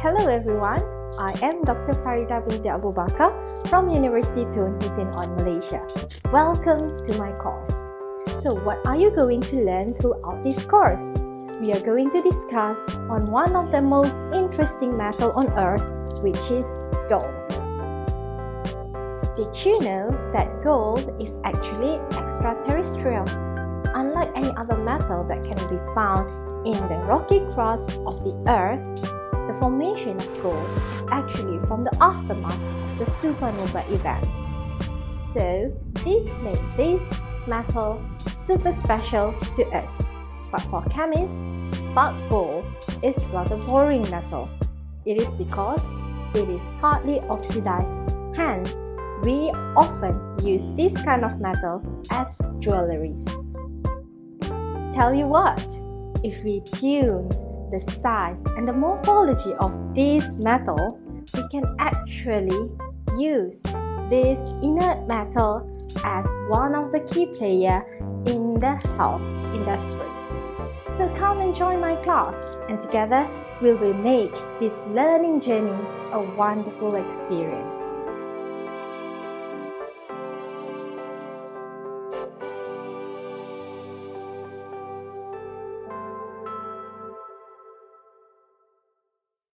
Hello everyone, I am Dr. Farida binti Abu Bakar from University Hussein on Malaysia. Welcome to my course. So what are you going to learn throughout this course? We are going to discuss on one of the most interesting metal on earth, which is gold. Did you know that gold is actually extraterrestrial? Unlike any other metal that can be found in the rocky crust of the earth, the formation of gold is actually from the aftermath of the supernova event. So, this makes this metal super special to us. But for chemists, bulk gold is rather boring metal. It is because it is hardly oxidized. Hence, we often use this kind of metal as jewelries. Tell you what, if we tune the size and the morphology of this metal, we can actually use this inert metal as one of the key players in the health industry. So come and join my class, and together we will make this learning journey a wonderful experience.